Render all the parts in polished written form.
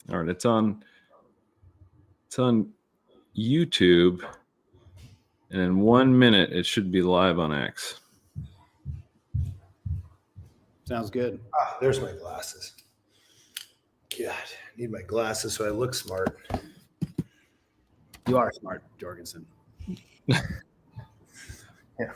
All right, it's on YouTube, and in 1 minute it should be live on X. Sounds good. Ah, there's my glasses. God, I need my glasses so I look smart. You are smart, Jorgensen. Yeah.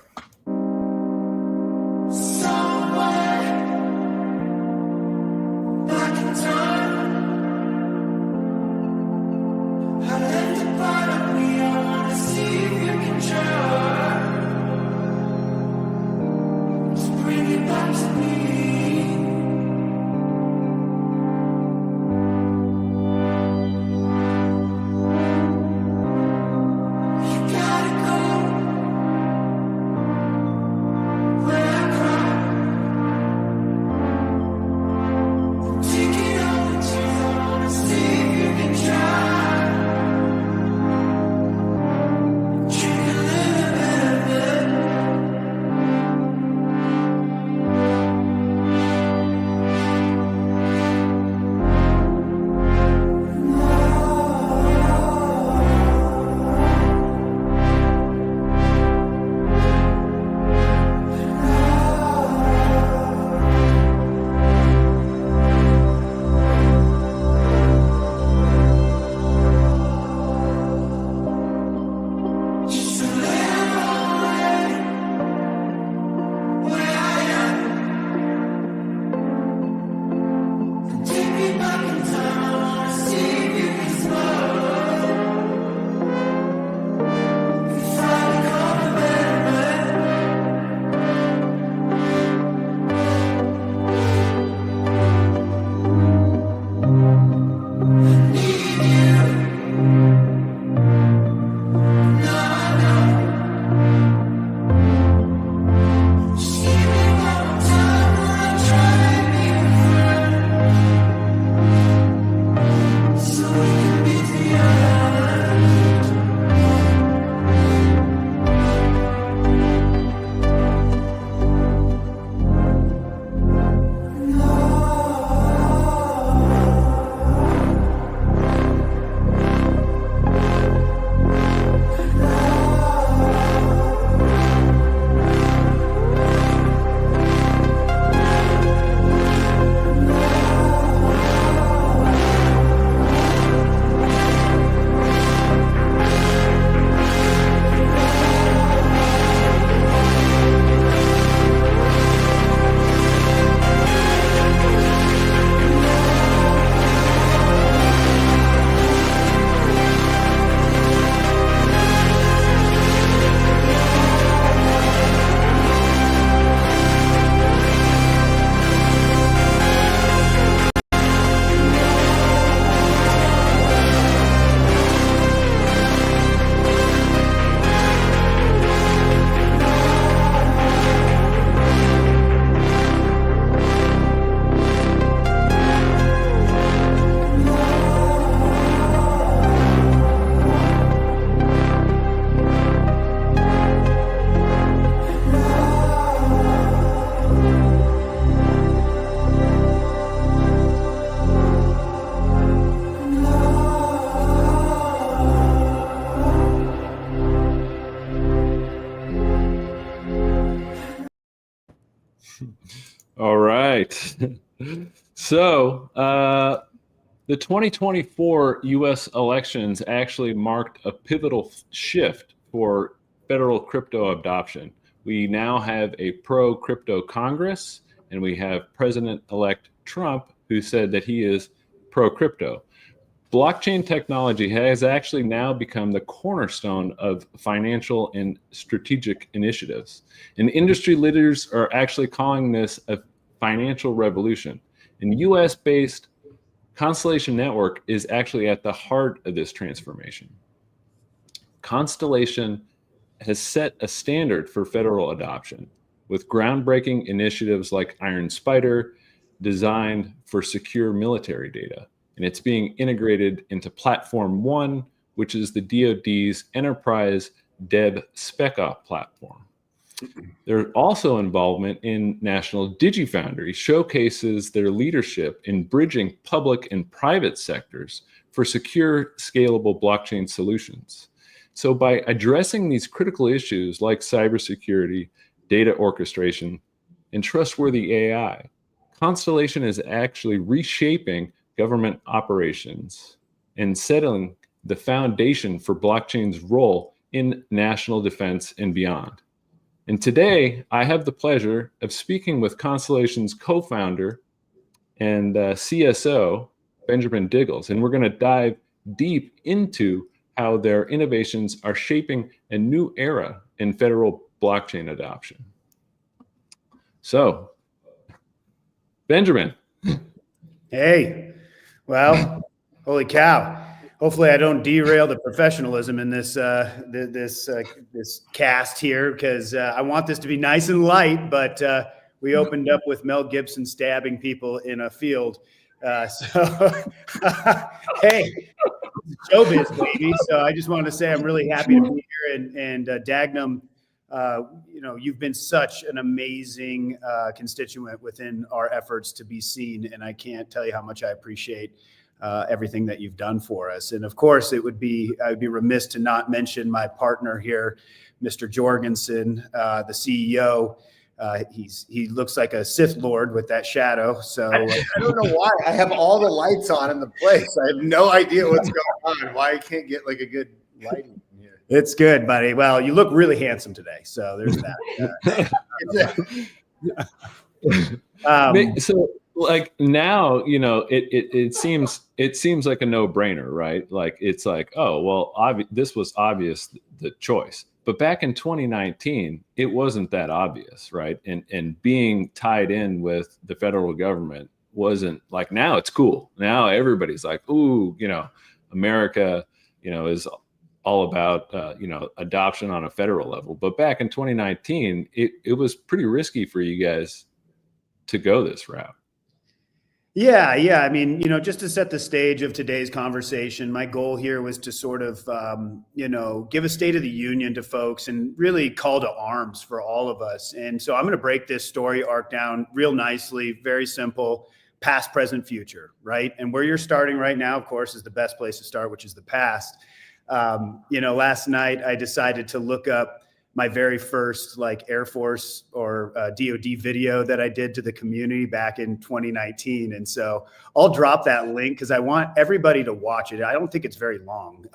All right. So the 2024 U.S. elections actually marked a pivotal shift for federal crypto adoption. We now have a pro-crypto Congress, and we have President-elect Trump, who said that he is pro-crypto. Blockchain technology has actually now become the cornerstone of financial and strategic initiatives. And industry leaders are actually calling this a financial revolution. And US-based Constellation Network is actually at the heart of this transformation. Constellation has set a standard for federal adoption with groundbreaking initiatives like Iron Spider, designed for secure military data. And it's being integrated into Platform One, which is the DoD's enterprise DevSpecOps platform. Their also involvement in National DigiFoundry showcases their leadership in bridging public and private sectors for secure, scalable blockchain solutions. So by addressing these critical issues like cybersecurity, data orchestration, and trustworthy AI, Constellation is actually reshaping government operations and settling the foundation for blockchain's role in national defense and beyond. And today, I have the pleasure of speaking with Constellation's co-founder and CSO, Benjamin Diggles, and we're going to dive deep into how their innovations are shaping a new era in federal blockchain adoption. So, Benjamin. Hey, well, holy cow. Hopefully I don't derail the professionalism in this this cast here, because I want this to be nice and light, but we opened up with Mel Gibson stabbing people in a field. So, hey, showbiz, baby. So I just wanted to say I'm really happy to be here. And Dagnum, you know, you've been such an amazing constituent within our efforts to be seen, and I can't tell you how much I appreciate everything that you've done for us. And of course, I would be remiss to not mention my partner here, Mr. Jorgensen, the CEO. He looks like a Sith Lord with that shadow. So I don't know why. I have all the lights on in the place. I have no idea what's going on. Why I can't get like a good lighting here. It's good, buddy. Well, you look really handsome today. So there's that. So like now, you know, it seems like a no-brainer, right? Like it's like, oh, well, this was obvious, the choice. But back in 2019, it wasn't that obvious, right? And being tied in with the federal government wasn't like, now it's cool. Now everybody's like, ooh, you know, America, you know, is all about, you know, adoption on a federal level. But back in 2019, it was pretty risky for you guys to go this route. Yeah. I mean, you know, just to set the stage of today's conversation, my goal here was to sort of, you know, give a state of the union to folks and really call to arms for all of us. And so I'm going to break this story arc down real nicely, very simple, past, present, future, right? And where you're starting right now, of course, is the best place to start, which is the past. You know, last night I decided to look up my very first like Air Force or DOD video that I did to the community back in 2019. And so I'll drop that link because I want everybody to watch it. I don't think it's very long.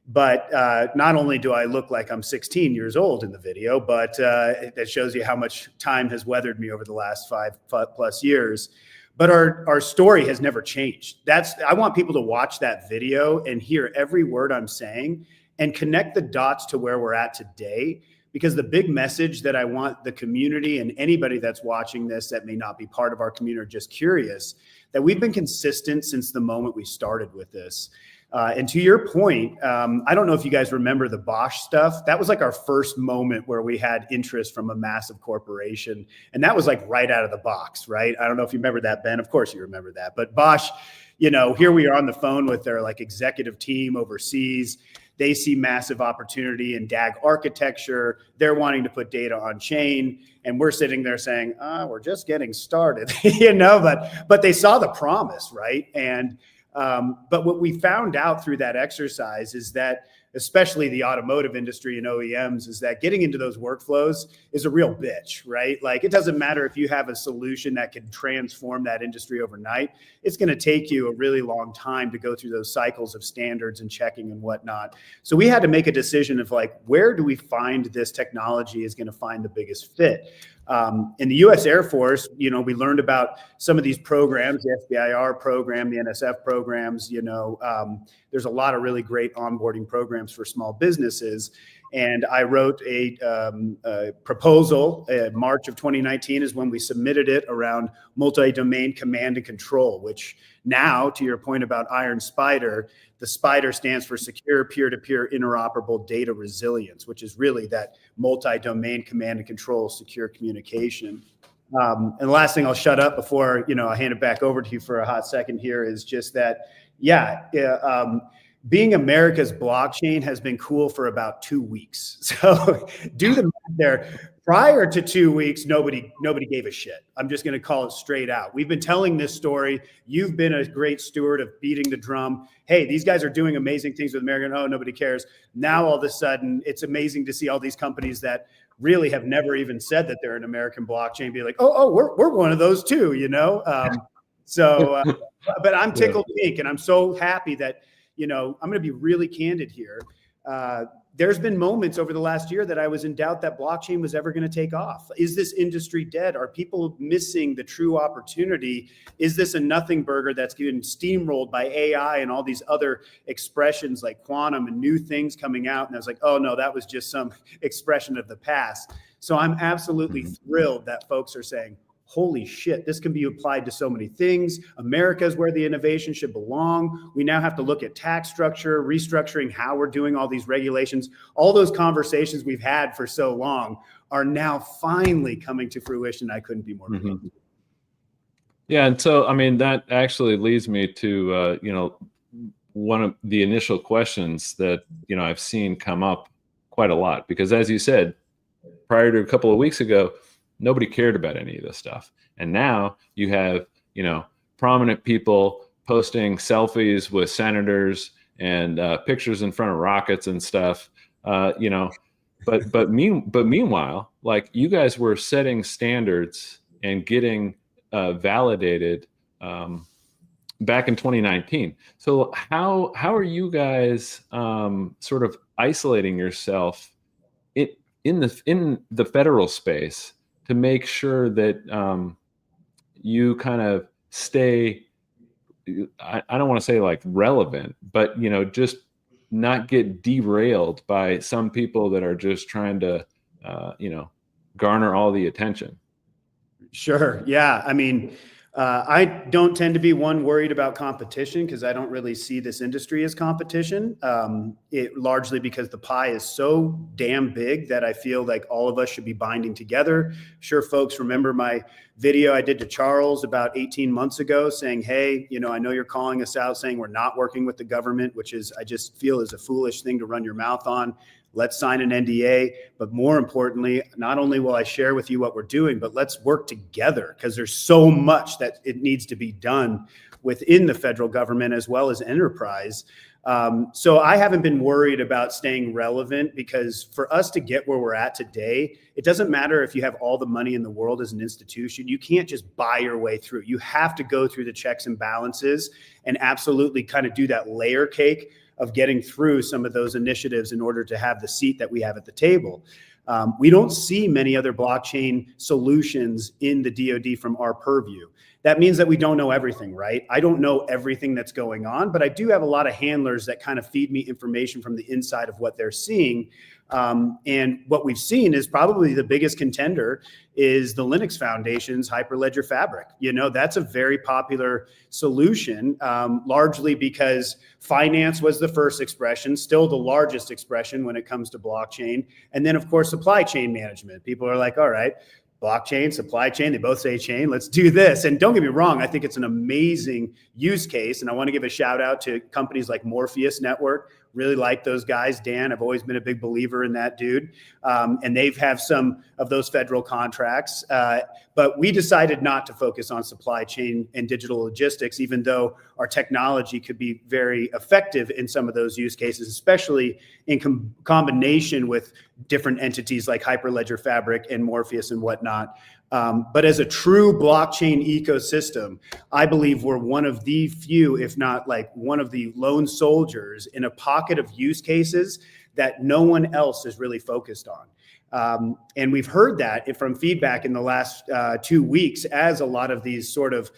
But not only do I look like I'm 16 years old in the video, but that shows you how much time has weathered me over the last 5+ years. But our story has never changed. I want people to watch that video and hear every word I'm saying and connect the dots to where we're at today. Because the big message that I want the community and anybody that's watching this that may not be part of our community or just curious, that we've been consistent since the moment we started with this. And to your point, I don't know if you guys remember the Bosch stuff. That was like our first moment where we had interest from a massive corporation. And that was like right out of the box, right? I don't know if you remember that, Ben. Of course you remember that. But Bosch, you know, here we are on the phone with their like executive team overseas. They see massive opportunity in DAG architecture. They're wanting to put data on chain. And we're sitting there saying, we're just getting started, you know, but they saw the promise, right? And but what we found out through that exercise is that, especially the automotive industry and OEMs, is that getting into those workflows is a real bitch, right? Like it doesn't matter if you have a solution that can transform that industry overnight. It's going to take you a really long time to go through those cycles of standards and checking and whatnot. So we had to make a decision of like, where do we find this technology is going to find the biggest fit? In the U.S. Air Force, you know, we learned about some of these programs, the SBIR program, the NSF programs, you know, there's a lot of really great onboarding programs for small businesses. And I wrote a proposal. March of 2019 is when we submitted it around multi-domain command and control, which now, to your point about Iron Spider, the SPIDER stands for Secure Peer-to-Peer Interoperable Data Resilience, which is really that multi-domain command and control secure communication. And the last thing I'll shut up before, you know, I hand it back over to you for a hot second here is just that, being America's blockchain has been cool for about 2 weeks. So do the math there. Prior to 2 weeks, nobody gave a shit. I'm just going to call it straight out. We've been telling this story. You've been a great steward of beating the drum. Hey, these guys are doing amazing things with American. Oh, nobody cares. Now, all of a sudden, it's amazing to see all these companies that really have never even said that they're an American blockchain be like, oh, we're one of those too, you know? But I'm tickled pink, and I'm so happy that, you know, I'm going to be really candid here. There's been moments over the last year that I was in doubt that blockchain was ever going to take off. Is this industry dead? Are people missing the true opportunity? Is this a nothing burger that's getting steamrolled by AI and all these other expressions like quantum and new things coming out? And I was like, oh no, that was just some expression of the past. So I'm absolutely thrilled that folks are saying, holy shit, this can be applied to so many things. America is where the innovation should belong. We now have to look at tax structure, restructuring how we're doing all these regulations. All those conversations we've had for so long are now finally coming to fruition. I couldn't be more pleased. Yeah, and so, I mean, that actually leads me to, you know, one of the initial questions that, you know, I've seen come up quite a lot, because as you said, prior to a couple of weeks ago, nobody cared about any of this stuff. And now you have, you know, prominent people posting selfies with senators and pictures in front of rockets and stuff, you know, but meanwhile, like, you guys were setting standards and getting validated back in 2019. So how are you guys sort of isolating yourself in the federal space to make sure that you kind of stay, I don't want to say like relevant, but, you know, just not get derailed by some people that are just trying to, you know, garner all the attention? Sure. Yeah. I mean, I don't tend to be one worried about competition, because I don't really see this industry as competition. Largely because the pie is so damn big that I feel like all of us should be binding together. Sure, folks remember my video I did to Charles about 18 months ago saying, hey, you know, I know you're calling us out saying we're not working with the government, which is, I just feel is a foolish thing to run your mouth on. Let's sign an NDA. But more importantly, not only will I share with you what we're doing, but let's work together, because there's so much that it needs to be done within the federal government as well as enterprise. So I haven't been worried about staying relevant, because for us to get where we're at today, it doesn't matter if you have all the money in the world as an institution. You can't just buy your way through. You have to go through the checks and balances and absolutely kind of do that layer cake of getting through some of those initiatives in order to have the seat that we have at the table. We don't see many other blockchain solutions in the DoD from our purview. That means that we don't know everything, right? I don't know everything that's going on, but I do have a lot of handlers that kind of feed me information from the inside of what they're seeing. And what we've seen is probably the biggest contender is the Linux Foundation's Hyperledger Fabric. You know, that's a very popular solution, largely because finance was the first expression, still the largest expression when it comes to blockchain. And then, of course, supply chain management. People are like, all right, blockchain, supply chain, they both say chain, let's do this. And don't get me wrong, I think it's an amazing use case. And I want to give a shout out to companies like Morpheus Network. Really like those guys. Dan, I've always been a big believer in that dude. And they've have some of those federal contracts. But we decided not to focus on supply chain and digital logistics, even though our technology could be very effective in some of those use cases, especially in combination with different entities like Hyperledger Fabric and Morpheus and whatnot. But as a true blockchain ecosystem, I believe we're one of the few, if not like one of the lone soldiers in a pocket of use cases that no one else is really focused on. And we've heard that from feedback in the last 2 weeks, as a lot of these sort of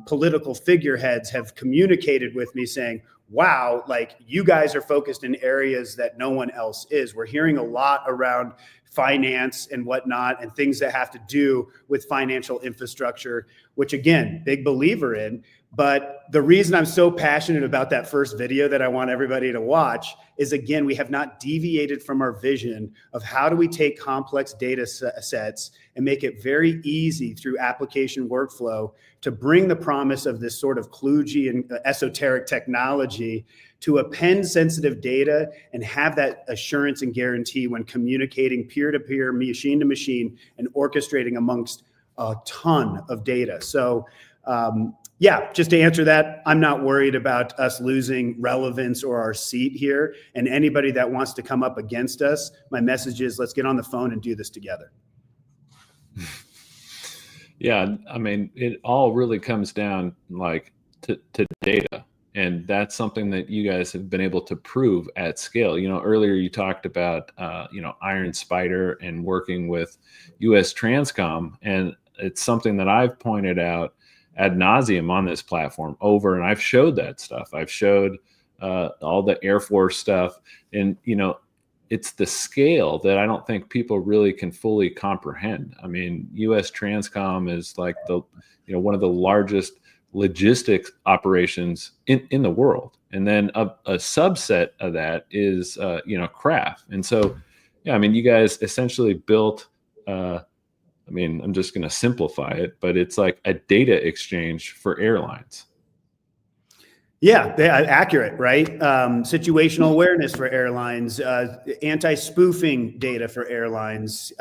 political figureheads have communicated with me saying, wow, like, you guys are focused in areas that no one else is. We're hearing a lot around finance and whatnot, and things that have to do with financial infrastructure, which again, big believer in. But the reason I'm so passionate about that first video that I want everybody to watch is, again, we have not deviated from our vision of how do we take complex data sets and make it very easy through application workflow to bring the promise of this sort of kludgy and esoteric technology to append sensitive data and have that assurance and guarantee when communicating peer-to-peer, machine-to-machine, and orchestrating amongst a ton of data. So yeah, just to answer that, I'm not worried about us losing relevance or our seat here. And anybody that wants to come up against us, my message is let's get on the phone and do this together. Yeah, I mean, it all really comes down like to data. And that's something that you guys have been able to prove at scale. You know, earlier you talked about, you know, Iron Spider and working with US Transcom. And it's something that I've pointed out ad nauseum on this platform over, and I've showed that stuff. I've showed all the Air Force stuff, and you know, it's the scale that I don't think people really can fully comprehend. I mean, U.S. Transcom is like the, you know, one of the largest logistics operations in the world, and then a subset of that is you know, craft. And so, yeah, I mean, you guys essentially built. I mean, I'm just going to simplify it, but it's like a data exchange for airlines. Yeah, accurate, right? Situational awareness for airlines, anti-spoofing data for airlines.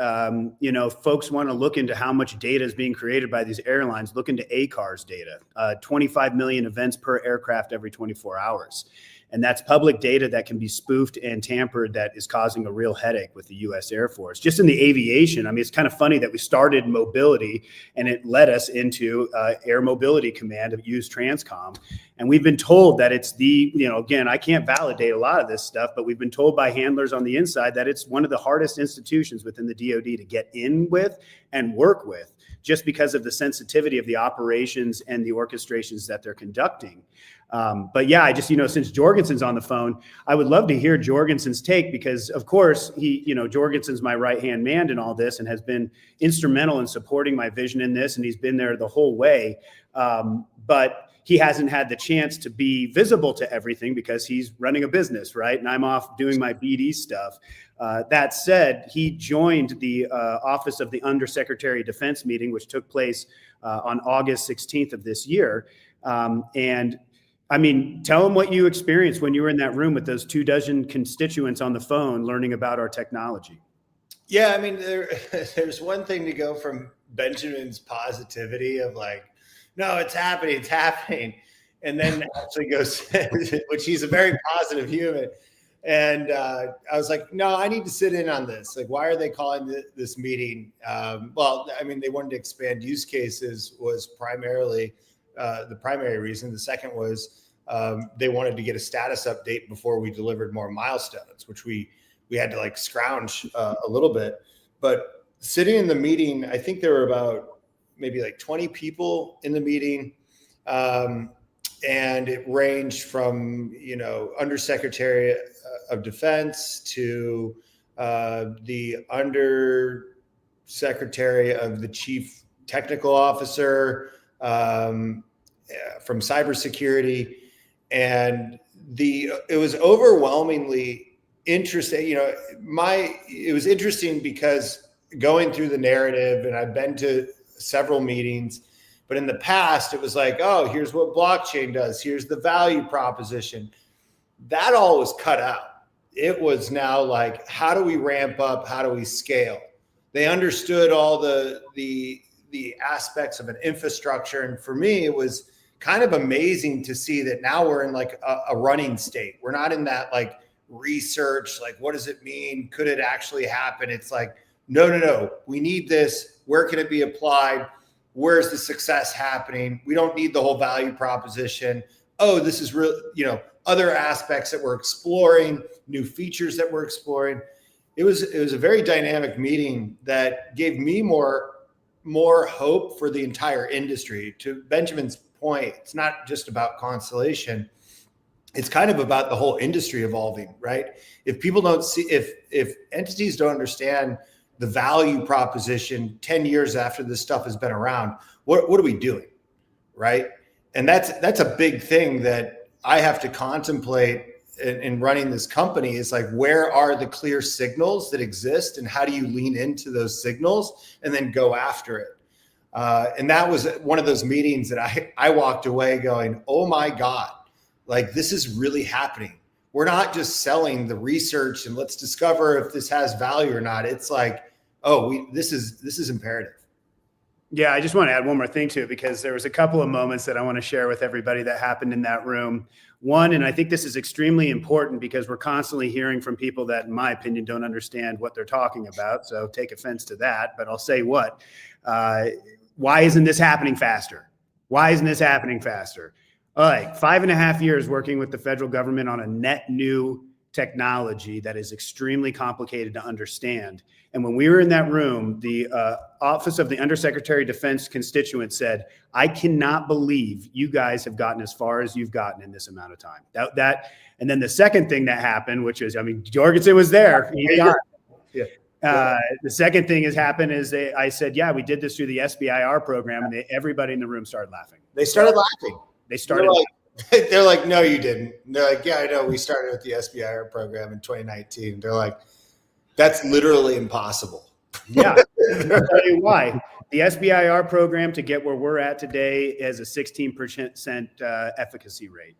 You know, folks want to look into how much data is being created by these airlines. Look into ACARS data, 25 million events per aircraft every 24 hours. And that's public data that can be spoofed and tampered that is causing a real headache with the U.S. Air Force. Just in the aviation, I mean, it's kind of funny that we started mobility and it led us into Air Mobility Command of US Transcom. And we've been told that it's the, you know, again, I can't validate a lot of this stuff, but we've been told by handlers on the inside that it's one of the hardest institutions within the DoD to get in with and work with, just because of the sensitivity of the operations and the orchestrations that they're conducting. But yeah, I just, you know, since Jorgensen's on the phone, I would love to hear Jorgensen's take, because of course he, you know, Jorgensen's my right-hand man in all this and has been instrumental in supporting my vision in this. And he's been there the whole way. But he hasn't had the chance to be visible to everything because he's running a business, right? And I'm off doing my BD stuff. That said, he joined the Office of the Undersecretary of Defense meeting, which took place on August 16th of this year. And I mean, tell him what you experienced when you were in that room with those 24 constituents on the phone learning about our technology. Yeah, I mean, there's one thing to go from Benjamin's positivity of like, no, it's happening. And then actually goes, which he's a very positive human. And I was like, no, I need to sit in on this. Like, why are they calling this meeting? Well, I mean, they wanted to expand use cases was primarily the primary reason. The second was they wanted to get a status update before we delivered more milestones, which we had to like scrounge a little bit. But sitting in the meeting, I think there were about maybe like 20 people in the meeting. And it ranged from, you know, Undersecretary of Defense to the Undersecretary of the Chief Technical Officer, from cybersecurity. And it was overwhelmingly interesting. You know, it was interesting because going through the narrative, and I've been to several meetings, but in the past it was like, oh, here's what blockchain does. Here's the value proposition. That all was cut out. It was now like, how do we ramp up? How do we scale? They understood all the aspects of an infrastructure. And for me, it was kind of amazing to see that now we're in like a running state. We're not in that like research, like, what does it mean? Could it actually happen? It's like, no, we need this. Where can it be applied? Where's the success happening? We don't need the whole value proposition. Oh, this is real, you know, other aspects that we're exploring, new features that we're exploring. It was a very dynamic meeting that gave me more hope for the entire industry. To Benjamin's point, it's not just about Constellation. It's kind of about the whole industry evolving, right? If people don't see, if entities don't understand the value proposition 10 years after this stuff has been around, what are we doing, right? And that's a big thing that I have to contemplate in running this company is like, where are the clear signals that exist and how do you lean into those signals and then go after it? And that was one of those meetings that I walked away going, oh my God, like this is really happening. We're not just selling the research and let's discover if this has value or not. It's like, oh, this is imperative. Yeah, I just want to add one more thing to it, because there was a couple of moments that I want to share with everybody that happened in that room. One, and I think this is extremely important because we're constantly hearing from people that, in my opinion, don't understand what they're talking about. So take offense to that, but I'll say what. Why isn't this happening faster? Why isn't this happening faster? All right, 5.5 years working with the federal government on a net new technology that is extremely complicated to understand. And when we were in that room, the Office of the Undersecretary of Defense constituent said, I cannot believe you guys have gotten as far as you've gotten in this amount of time. And then the second thing that happened, which is, I mean, Jorgensen was there. The second thing has happened is I said, yeah, we did this through the SBIR program, and everybody in the room started laughing. They started laughing. They started. They're like, no, you didn't. And they're like, yeah, I know. We started with the SBIR program in 2019. They're like, that's literally impossible. Yeah, I'll tell you why. The SBIR program, to get where we're at today, has a 16% efficacy rate.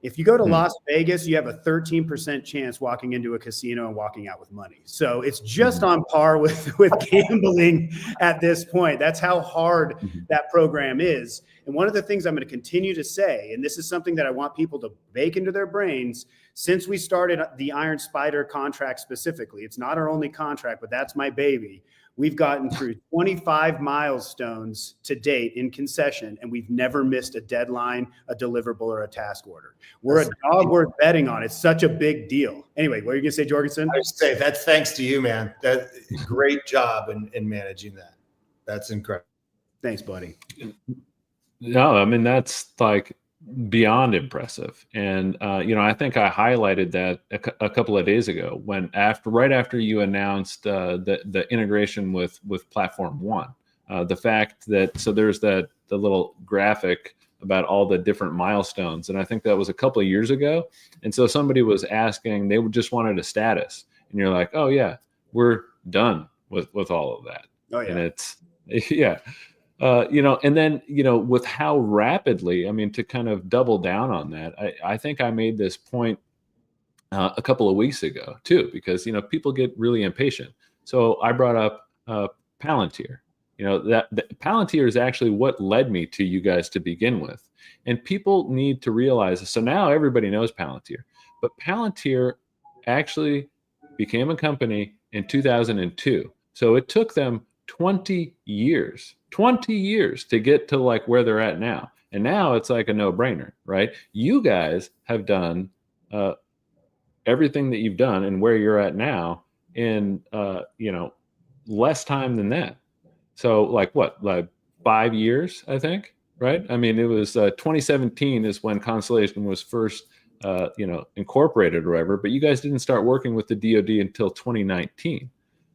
If you go to Las Vegas, you have a 13% chance walking into a casino and walking out with money. So it's just on par with gambling at this point. That's how hard that program is. And one of the things I'm going to continue to say, and this is something that I want people to bake into their brains, since we started the Iron Spider contract specifically, it's not our only contract, but that's my baby. We've gotten through 25 milestones to date in concession, and we've never missed a deadline, a deliverable, or a task order. We're a dog worth betting on. It's such a big deal. Anyway, what are you going to say, Jorgensen? I would say that's thanks to you, man. Great job in managing that. That's incredible. Thanks, buddy. No, I mean, that's like beyond impressive. And, I think I highlighted that a couple of days ago when right after you announced the integration with Platform One, the fact that, so there's the little graphic about all the different milestones. And I think that was a couple of years ago. And so somebody was asking, they just wanted a status. And you're like, oh yeah, we're done with all of that. Oh yeah. And it's, yeah. And then, with how rapidly, I mean, to kind of double down on that, I think I made this point a couple of weeks ago too, because, people get really impatient. So I brought up Palantir, that Palantir is actually what led me to you guys to begin with. And people need to realize, so now everybody knows Palantir, but Palantir actually became a company in 2002. So it took them 20 years to get to like where they're at now. And now it's like a no-brainer, right? You guys have done everything that you've done and where you're at now in, less time than that. So like what, like 5 years, I think, right? I mean, it was 2017 is when Constellation was first, incorporated or whatever, but you guys didn't start working with the DoD until 2019.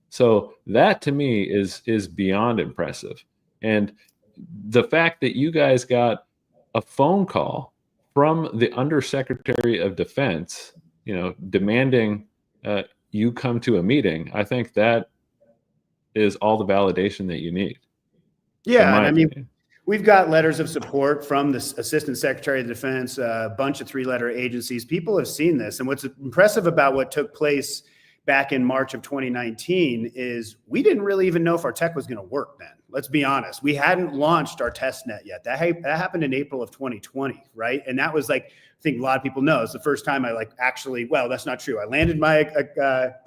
So that to me is beyond impressive. And the fact that you guys got a phone call from the Undersecretary of Defense, demanding you come to a meeting, I think that is all the validation that you need. Yeah, and I mean, we've got letters of support from the Assistant Secretary of Defense, a bunch of 3-letter agencies. People have seen this. And what's impressive about what took place back in March of 2019 is we didn't really even know if our tech was going to work then. Let's be honest. We hadn't launched our test net yet. That happened in April of 2020, right? And that was like, I think a lot of people know, it's the first time I well, that's not true. I landed my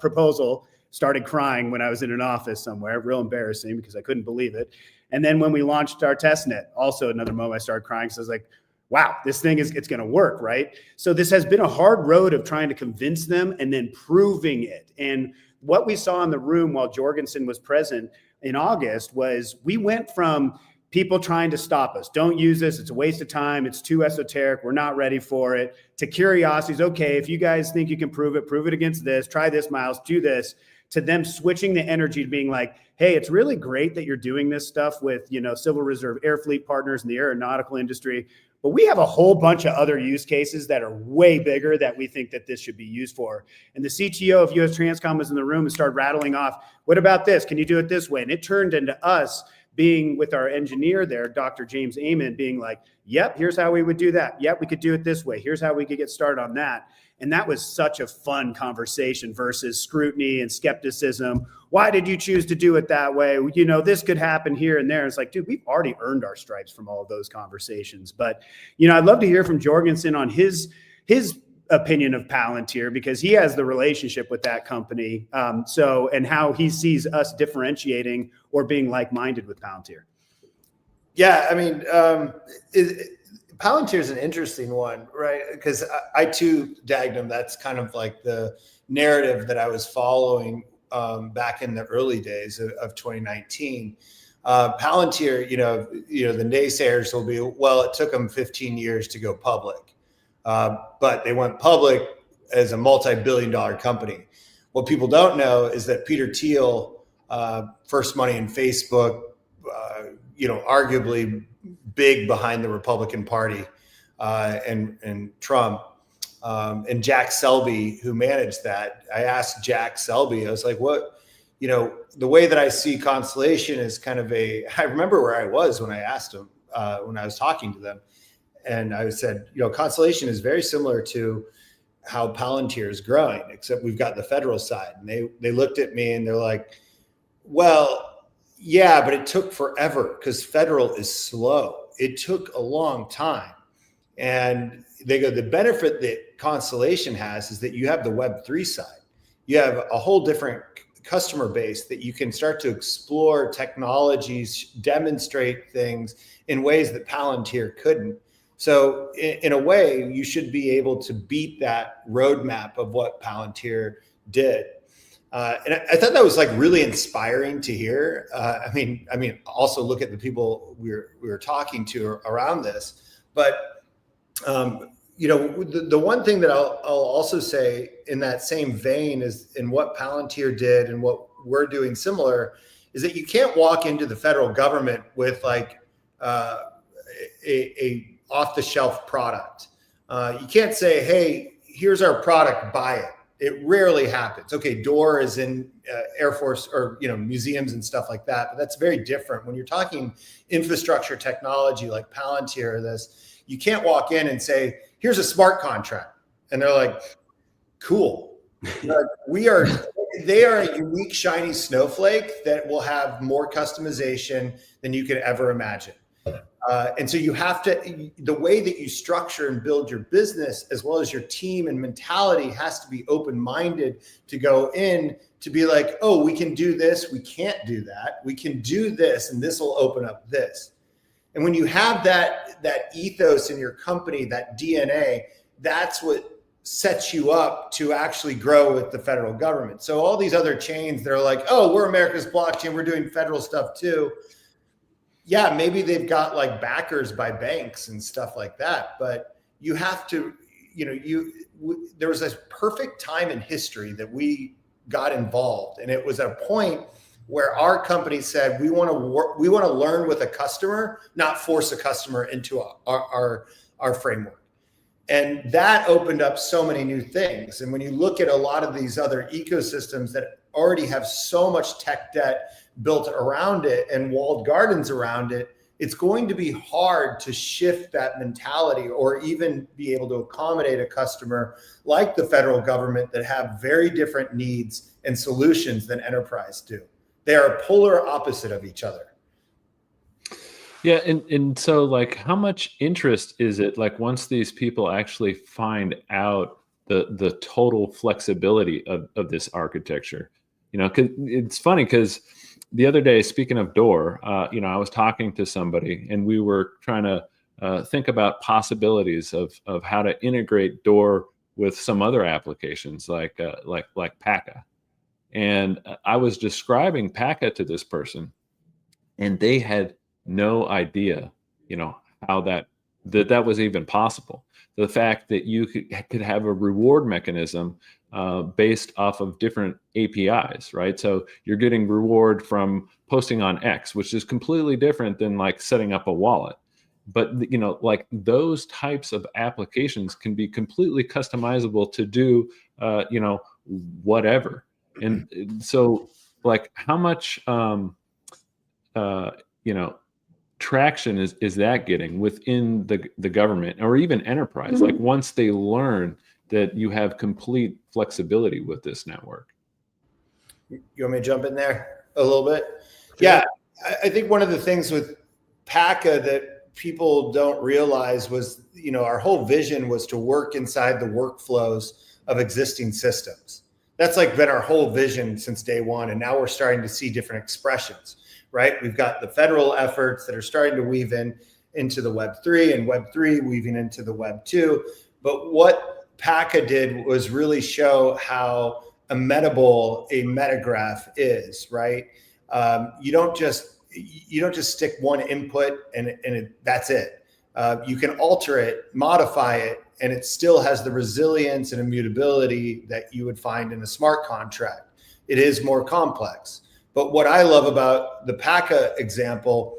proposal, started crying when I was in an office somewhere, real embarrassing because I couldn't believe it. And then when we launched our test net, also another moment I started crying because I was like, wow, this thing it's going to work, right? So this has been a hard road of trying to convince them and then proving it. And what we saw in the room while Jorgensen was present in August was we went from people trying to stop us. Don't use this. It's a waste of time. It's too esoteric. We're not ready for it. To curiosities. Okay, if you guys think you can prove it against this. Try this, Miles. Do this. to them switching the energy to being like, hey, it's really great that you're doing this stuff with, Civil Reserve Air Fleet partners in the aeronautical industry, but we have a whole bunch of other use cases that are way bigger that we think that this should be used for. And the CTO of US Transcom was in the room and started rattling off, what about this? Can you do it this way? And it turned into us being with our engineer there, Dr. James Amion, being like, yep, here's how we would do that. Yep, we could do it this way. Here's how we could get started on that. And that was such a fun conversation versus scrutiny and skepticism. Why did you choose to do it that way? This could happen here and there. It's like, dude, we've already earned our stripes from all of those conversations. But, I'd love to hear from Jorgensen on his opinion of Palantir, because he has the relationship with that company. And how he sees us differentiating or being like-minded with Palantir. Yeah, I mean, Palantir is an interesting one, right? Because I too DAG'd them. That's kind of like the narrative that I was following back in the early days of 2019. Palantir, the naysayers will be, well, it took them 15 years to go public, but they went public as a multi-billion-dollar company. What people don't know is that Peter Thiel, first money in Facebook, arguably big behind the Republican Party and Trump, and Jack Selby, who managed that. I asked Jack Selby, I was like, what, the way that I see Constellation is kind of I remember where I was when I asked him, when I was talking to them. And I said, Constellation is very similar to how Palantir is growing, except we've got the federal side. And they looked at me and they're like, well, yeah, but it took forever because federal is slow. It took a long time. And they go, the benefit that Constellation has is that you have the Web3 side. You have a whole different customer base that you can start to explore technologies, demonstrate things in ways that Palantir couldn't. So in a way, you should be able to beat that roadmap of what Palantir did. And I thought that was like really inspiring to hear. I mean, also look at the people we were talking to around this. But the one thing that I'll also say in that same vein is in what Palantir did and what we're doing similar is that you can't walk into the federal government with like a off-the-shelf product. You can't say, hey, here's our product, buy it. It rarely happens. Okay, DOOR is in Air Force or museums and stuff like that, but that's very different. When you're talking infrastructure technology like Palantir or this, you can't walk in and say, here's a smart contract. And they're like, cool. They are a unique, shiny snowflake that will have more customization than you could ever imagine. And so you have to, the way that you structure and build your business, as well as your team and mentality, has to be open-minded to go in to be like, oh, we can do this. We can't do that. We can do this, and this will open up this. And when you have that ethos in your company, that DNA, that's what sets you up to actually grow with the federal government. So all these other chains, they're like, oh, we're America's blockchain. We're doing federal stuff too. Yeah, maybe they've got like backers by banks and stuff like that. But you have to, there was this perfect time in history that we got involved. And it was at a point where our company said, we want to learn with a customer, not force a customer into our framework. And that opened up so many new things. And when you look at a lot of these other ecosystems that already have so much tech debt built around it and walled gardens around it, it's going to be hard to shift that mentality or even be able to accommodate a customer like the federal government that have very different needs and solutions than enterprise do. They are polar opposite of each other. Yeah, and so like how much interest is it like once these people actually find out the total flexibility of this architecture? 'Cause it's funny because the other day, speaking of DOOR, I was talking to somebody and we were trying to think about possibilities of how to integrate DOOR with some other applications like Paca. And I was describing Paca to this person, and they had no idea, how that was even possible. The fact that you could have a reward mechanism based off of different APIs, right? So you're getting reward from posting on X, which is completely different than like setting up a wallet. But you know, like those types of applications can be completely customizable to do, you know, whatever. And so, like, how much, you know, traction is that getting within the government or even enterprise? Like, once they learn that you have complete flexibility with this network. You want me to jump in there a little bit? Yeah, I think one of the things with 𝗂𝗃𝗀 that people don't realize was, you know, our whole vision was to work inside the workflows of existing systems. That's like been our whole vision since day one. And now we're starting to see different expressions, right? We've got the federal efforts that are starting to weave into the Web3 and Web3 weaving into the Web2. But what 𝗂𝗃𝗀 did was really show how amenable a metagraph is, right? You don't just stick one input and that's it. You can alter it, modify it, and it still has the resilience and immutability that you would find in a smart contract. It is more complex. But what I love about the 𝗂𝗃𝗀 example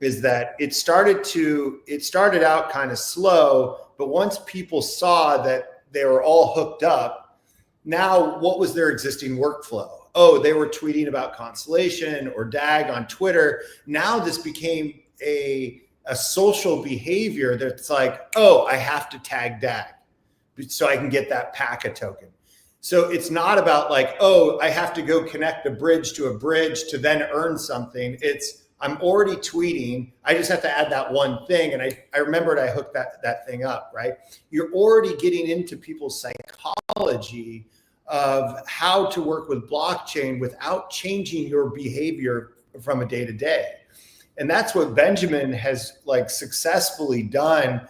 is that it started out kind of slow, but once people saw that they were all hooked up, now what was their existing workflow? Oh, they were tweeting about Constellation or DAG on Twitter. Now this became a social behavior that's like, oh, I have to tag DAG so I can get that 𝗂𝗃𝗀 token. So it's not about like, oh, I have to go connect a bridge to then earn something. It's I'm already tweeting. I just have to add that one thing. And I remembered I hooked that thing up, right? You're already getting into people's psychology of how to work with blockchain without changing your behavior from a day to day. And that's what Benjamin has like successfully done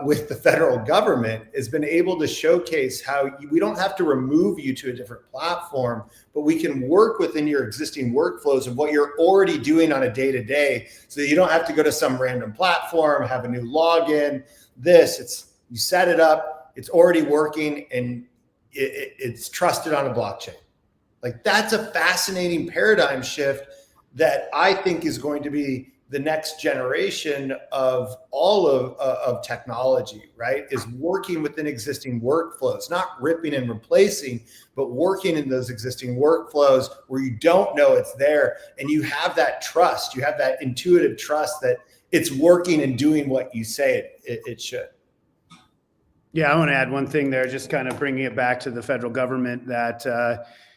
with the federal government, has been able to showcase how we don't have to remove you to a different platform, but we can work within your existing workflows of what you're already doing on a day-to-day, so that you don't have to go to some random platform, have a new login. You set it up, it's already working, and it's trusted on a blockchain. Like, that's a fascinating paradigm shift that I think is going to be the next generation of all of technology, right? Is working within existing workflows, not ripping and replacing, but working in those existing workflows where you don't know it's there. And you have that trust, you have that intuitive trust that it's working and doing what you say it should. Yeah, I want to add one thing there, just kind of bringing it back to the federal government, that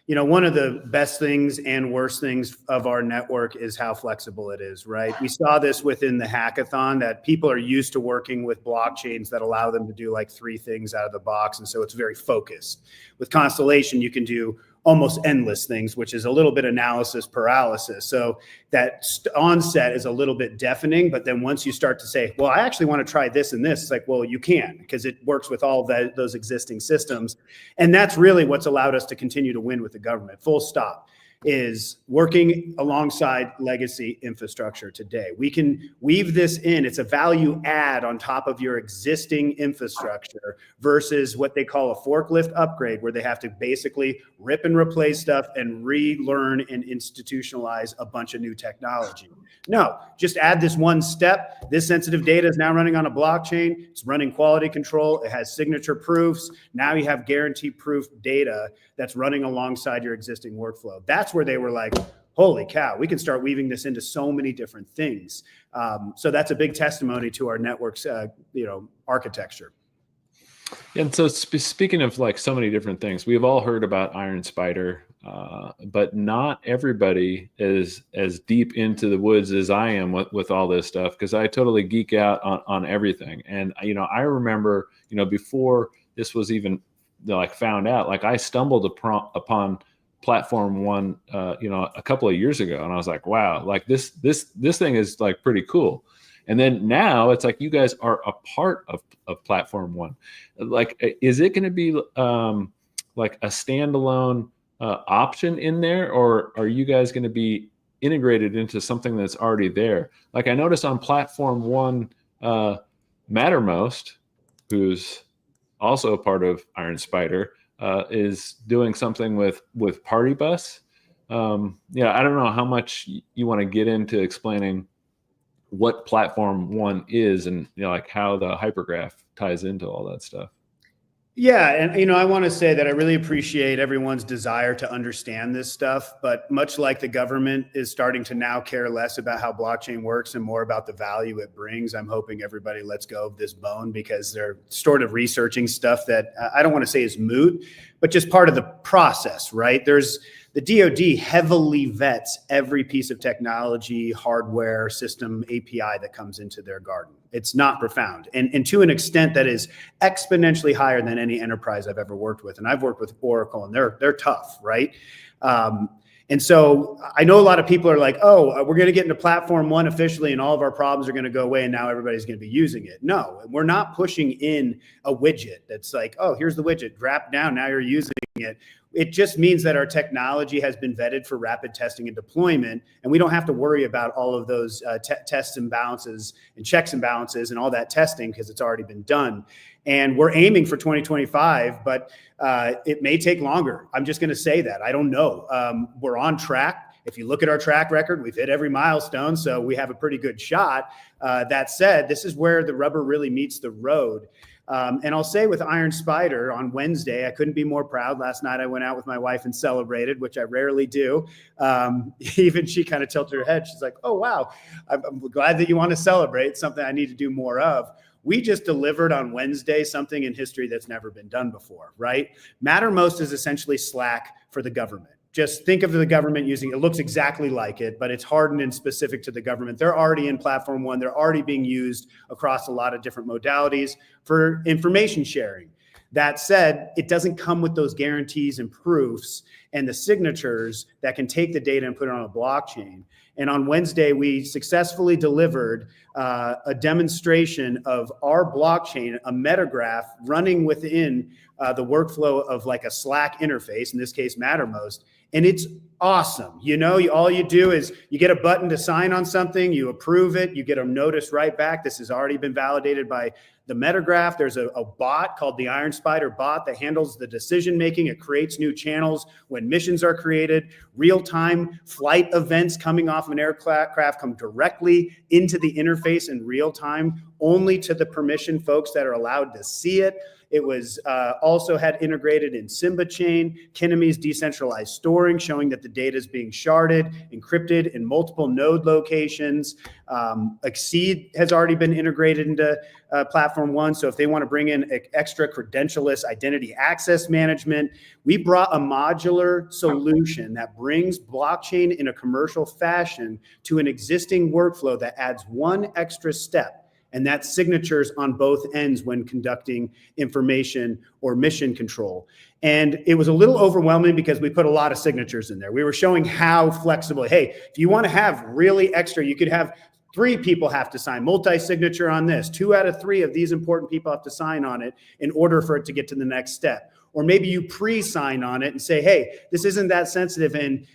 you know, one of the best things and worst things of our network is how flexible it is, right? We saw this within the hackathon, that people are used to working with blockchains that allow them to do like 3 things out of the box. And so it's very focused. With Constellation, you can do almost endless things, which is a little bit analysis paralysis. So that onset is a little bit deafening, but then once you start to say, well, I actually want to try this and this, it's like, well, you can, because it works with all those existing systems. And that's really what's allowed us to continue to win with the government, full stop, is working alongside legacy infrastructure today. We can weave this in. It's a value add on top of your existing infrastructure versus what they call a forklift upgrade, where they have to basically rip and replace stuff and relearn and institutionalize a bunch of new technology. No, just add this one step. This sensitive data is now running on a blockchain. It's running quality control. It has signature proofs. Now you have guarantee proof data that's running alongside your existing workflow. That's where they were like, holy cow, we can start weaving this into so many different things. So that's a big testimony to our network's architecture. And so speaking of like so many different things, we've all heard about Iron Spider, but not everybody is as deep into the woods as I am with all this stuff, because I totally geek out on everything. And, you know, I remember, you know, before this was even like found out, like I stumbled upon Platform One, you know, a couple of years ago, and I was like, wow, like this thing is like pretty cool. And then now it's like you guys are a part of Platform One. Like, is it going to be like a standalone option in there, or are you guys going to be integrated into something that's already there? Like, I noticed on Platform One, Mattermost, who's also a part of Iron Spider, is doing something with Party Bus. Yeah, I don't know how much you want to get into explaining what Platform One is, and like how the hypergraph ties into all that stuff. Yeah, and I want to say that I really appreciate everyone's desire to understand this stuff, but much like the government is starting to now care less about how blockchain works and more about the value it brings, I'm hoping everybody lets go of this bone, because they're sort of researching stuff that I don't want to say is moot, but just part of the process, right? The DoD heavily vets every piece of technology, hardware, system, API that comes into their garden. It's not profound. And to an extent that is exponentially higher than any enterprise I've ever worked with. And I've worked with Oracle, and they're tough, right? And so I know a lot of people are like, oh, we're going to get into Platform One officially and all of our problems are going to go away and now everybody's going to be using it. No, we're not pushing in a widget that's like, oh, here's the widget, drop down, now you're using it. It just means that our technology has been vetted for rapid testing and deployment, and we don't have to worry about all of those tests and balances and checks and balances and all that testing, because it's already been done. And we're aiming for 2025, but it may take longer. I'm just going to say that. I don't know. We're on track. If you look at our track record, we've hit every milestone, so we have a pretty good shot. That said, this is where the rubber really meets the road. And I'll say with Iron Spider on Wednesday, I couldn't be more proud. Last night I went out with my wife and celebrated, which I rarely do. Even she kind of tilted her head. She's like, oh, wow, I'm glad that you want to celebrate, something I need to do more of. We just delivered on Wednesday something in history that's never been done before, right? Mattermost is essentially Slack for the government. Just think of the government using it. It looks exactly like it, but it's hardened and specific to the government. They're already in Platform One. They're already being used across a lot of different modalities for information sharing. That said, it doesn't come with those guarantees and proofs and the signatures that can take the data and put it on a blockchain. And on Wednesday, we successfully delivered a demonstration of our blockchain, a metagraph running within the workflow of like a Slack interface, in this case, Mattermost. And it's awesome. All you do is you get a button to sign on something, you approve it, you get a notice right back. This has already been validated by the metagraph. There's a bot called the Iron Spider bot that handles the decision making. It creates new channels when missions are created. Real-time flight events coming off of an aircraft come directly into the interface in real time, only to the permission folks that are allowed to see it. It was also had integrated in 𝗵𝗵𝗽𝘀 chain, 𝗂𝗵𝗵𝗽𝘀 decentralized storing, showing that the data is being sharded, encrypted in multiple node locations. 𝗂𝗽𝗱 has already been integrated into Platform One. So if they want to bring in extra credentialless identity access management, we brought a modular solution that brings blockchain in a commercial fashion to an existing workflow that adds one extra step. And that's signatures on both ends when conducting information or mission control. And it was a little overwhelming because we put a lot of signatures in there. We were showing how flexible, hey, if you want to have really extra, you could have 3 people have to sign multi-signature on this. 2 out of 3 of these important people have to sign on it in order for it to get to the next step. Or maybe you pre-sign on it and say, hey, this isn't that sensitive and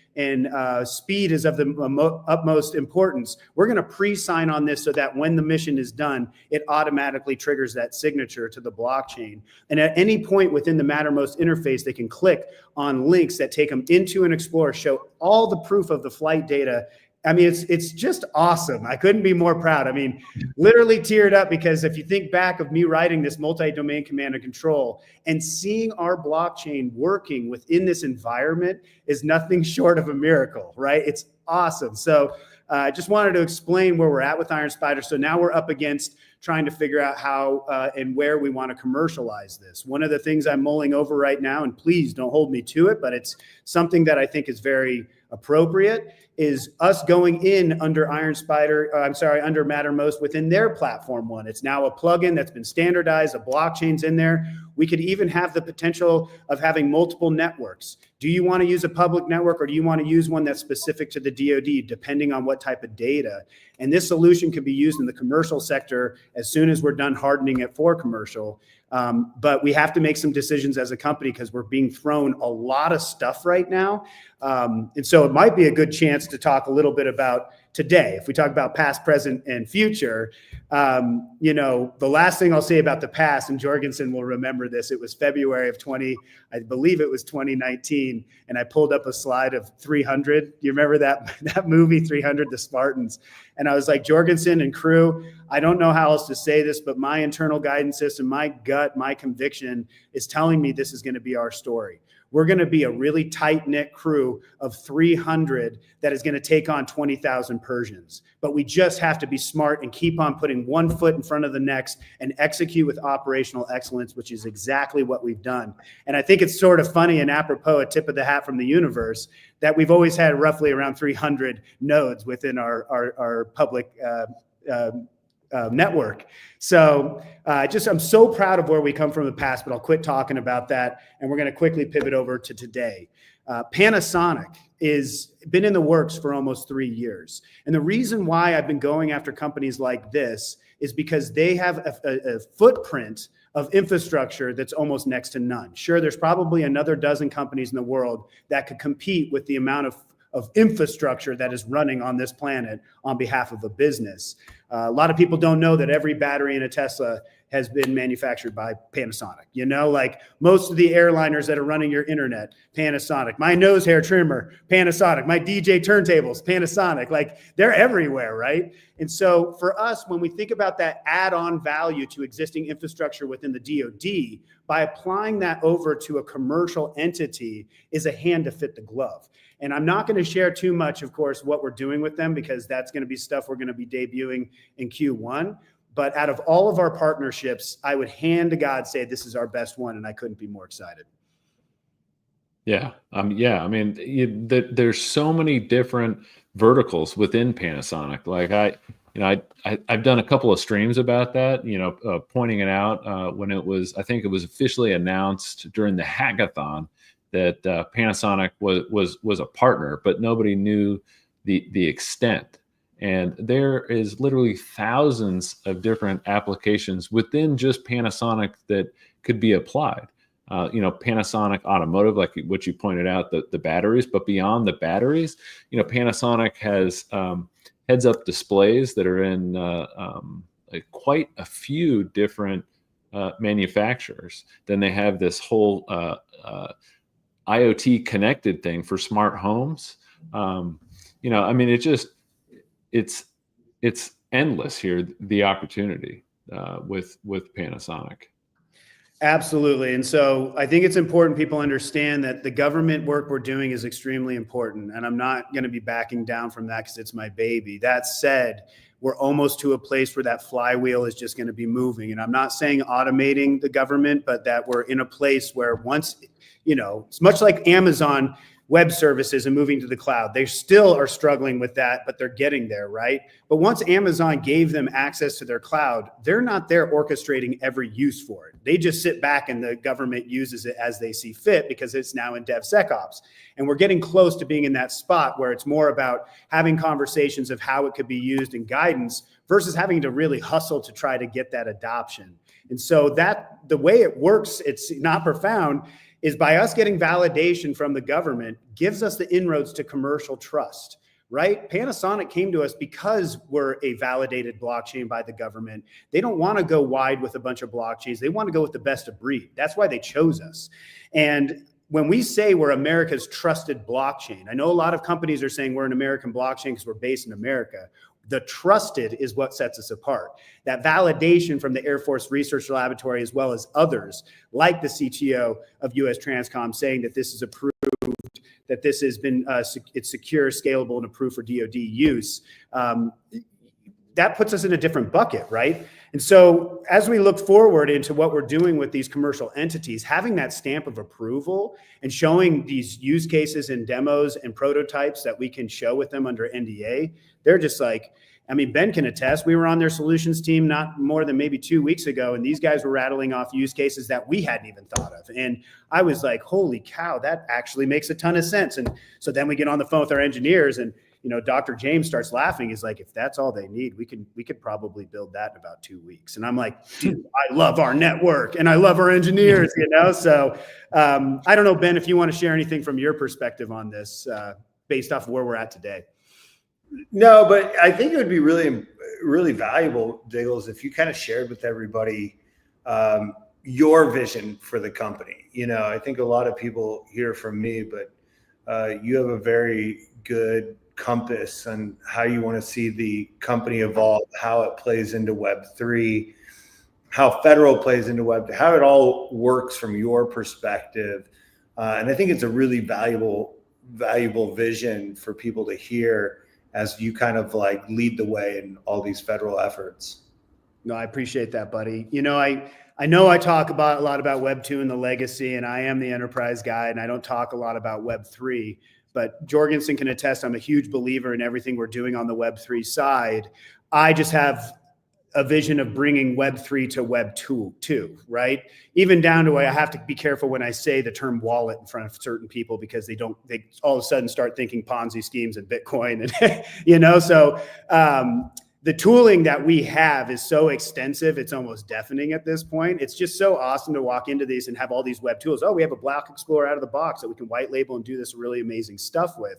speed is of the utmost importance. We're going to pre-sign on this so that when the mission is done, it automatically triggers that signature to the blockchain. And at any point within the Mattermost interface, they can click on links that take them into an Explorer, show all the proof of the flight data. I mean, it's just awesome. I couldn't be more proud. I mean, literally teared up, because if you think back of me writing this multi-domain command and control and seeing our blockchain working within this environment is nothing short of a miracle, right? It's awesome. So I just wanted to explain where we're at with Iron Spider. So now we're up against trying to figure out how and where we want to commercialize this. One of the things I'm mulling over right now, and please don't hold me to it, but it's something that I think is very appropriate, is us going in under under Mattermost within their Platform One. It's now a plugin that's been standardized, a blockchain's in there. We could even have the potential of having multiple networks. Do you want to use a public network, or do you want to use one that's specific to the DoD, depending on what type of data? And this solution could be used in the commercial sector as soon as we're done hardening it for commercial. But we have to make some decisions as a company, because we're being thrown a lot of stuff right now. And so it might be a good chance to talk a little bit about today. If we talk about past, present, and future, you know, the last thing I'll say about the past, and Jorgensen will remember this, it was February of I believe it was 2019, and I pulled up a slide of 300. You remember that movie, 300, the Spartans? And I was like, Jorgensen and crew, I don't know how else to say this, but my internal guidance system, my gut, my conviction is telling me this is going to be our story. We're going to be a really tight-knit crew of 300 that is going to take on 20,000 Persians. But we just have to be smart and keep on putting one foot in front of the next and execute with operational excellence, which is exactly what we've done. And I think it's sort of funny and apropos, a tip of the hat from the universe, that we've always had roughly around 300 nodes within our public network. So I'm so proud of where we come from in the past, but I'll quit talking about that. And we're going to quickly pivot over to today. Panasonic is been in the works for almost 3 years. And the reason why I've been going after companies like this is because they have a footprint of infrastructure that's almost next to none. Sure, there's probably another dozen companies in the world that could compete with the amount of infrastructure that is running on this planet on behalf of a business. A lot of people don't know that every battery in a Tesla has been manufactured by Panasonic. You know, like most of the airliners that are running your internet, Panasonic. My nose hair trimmer, Panasonic. My DJ turntables, Panasonic. Like they're everywhere, right? And so for us, when we think about that add-on value to existing infrastructure within the DoD, by applying that over to a commercial entity is a hand to fit the glove. And I'm not going to share too much, of course, what we're doing with them, because that's going to be stuff we're going to be debuting in Q1. But out of all of our partnerships, I would hand to God say this is our best one, and I couldn't be more excited. Yeah. Yeah. I mean, there's so many different verticals within Panasonic. Like I've done a couple of streams about that, pointing it out when I think it was officially announced during the hackathon that Panasonic was a partner, but nobody knew the extent. And there is literally thousands of different applications within just Panasonic that could be applied. Panasonic Automotive, like what you pointed out, the batteries, but beyond the batteries, Panasonic has heads-up displays that are in quite a few different manufacturers. Then they have this whole IoT connected thing for smart homes. It's endless here, the opportunity with Panasonic. Absolutely. And so I think it's important people understand that the government work we're doing is extremely important. And I'm not going to be backing down from that because it's my baby. That said, we're almost to a place where that flywheel is just going to be moving. And I'm not saying automating the government, but that we're in a place where once, it's much like Amazon Web Services and moving to the cloud. They still are struggling with that, but they're getting there, right? But once Amazon gave them access to their cloud, they're not there orchestrating every use for it. They just sit back and the government uses it as they see fit because it's now in DevSecOps. And we're getting close to being in that spot where it's more about having conversations of how it could be used in guidance versus having to really hustle to try to get that adoption. And so that the way it works, it's not profound, is by us getting validation from the government gives us the inroads to commercial trust, right? Panasonic came to us because we're a validated blockchain by the government. They don't want to go wide with a bunch of blockchains. They want to go with the best of breed. That's why they chose us. And when we say we're America's trusted blockchain, I know a lot of companies are saying we're an American blockchain because we're based in America. The trusted is what sets us apart. That validation from the Air Force Research Laboratory, as well as others, like the CTO of US Transcom, saying that this is approved, that this has been it's secure, scalable, and approved for DoD use. That puts us in a different bucket, right? And so as we look forward into what we're doing with these commercial entities, having that stamp of approval and showing these use cases and demos and prototypes that we can show with them under NDA, they're just like, Ben can attest, we were on their solutions team not more than maybe 2 weeks ago, and these guys were rattling off use cases that we hadn't even thought of. And I was like, holy cow, that actually makes a ton of sense. And so then we get on the phone with our engineers, and Dr. James starts laughing. He's like, if that's all they need, we could probably build that in about 2 weeks. And I'm like, dude, I love our network and I love our engineers, So I don't know, Ben, if you want to share anything from your perspective on this based off of where we're at today. No, but I think it would be really valuable, Diggles, if you kind of shared with everybody your vision for the company. You know, I think a lot of people hear from me, but you have a very good compass on how you want to see the company evolve, how it plays into Web3, how federal plays into Web, how it all works from your perspective. And I think it's a really valuable vision for people to hear as you kind of like lead the way in all these federal efforts. No, I appreciate that, buddy. You know, I know I talk a lot about Web 2 and the legacy, and I am the enterprise guy, and I don't talk a lot about Web 3, but Jorgensen can attest I'm a huge believer in everything we're doing on the Web 3 side. I just have a vision of bringing Web 3 to Web 2, right? Even down to where I have to be careful when I say the term wallet in front of certain people, because they all of a sudden start thinking Ponzi schemes and Bitcoin, and you know, so the tooling that we have is so extensive, it's almost deafening at this point. It's just so awesome to walk into these and have all these web tools. Oh, we have a Block Explorer out of the box that we can white label and do this really amazing stuff with.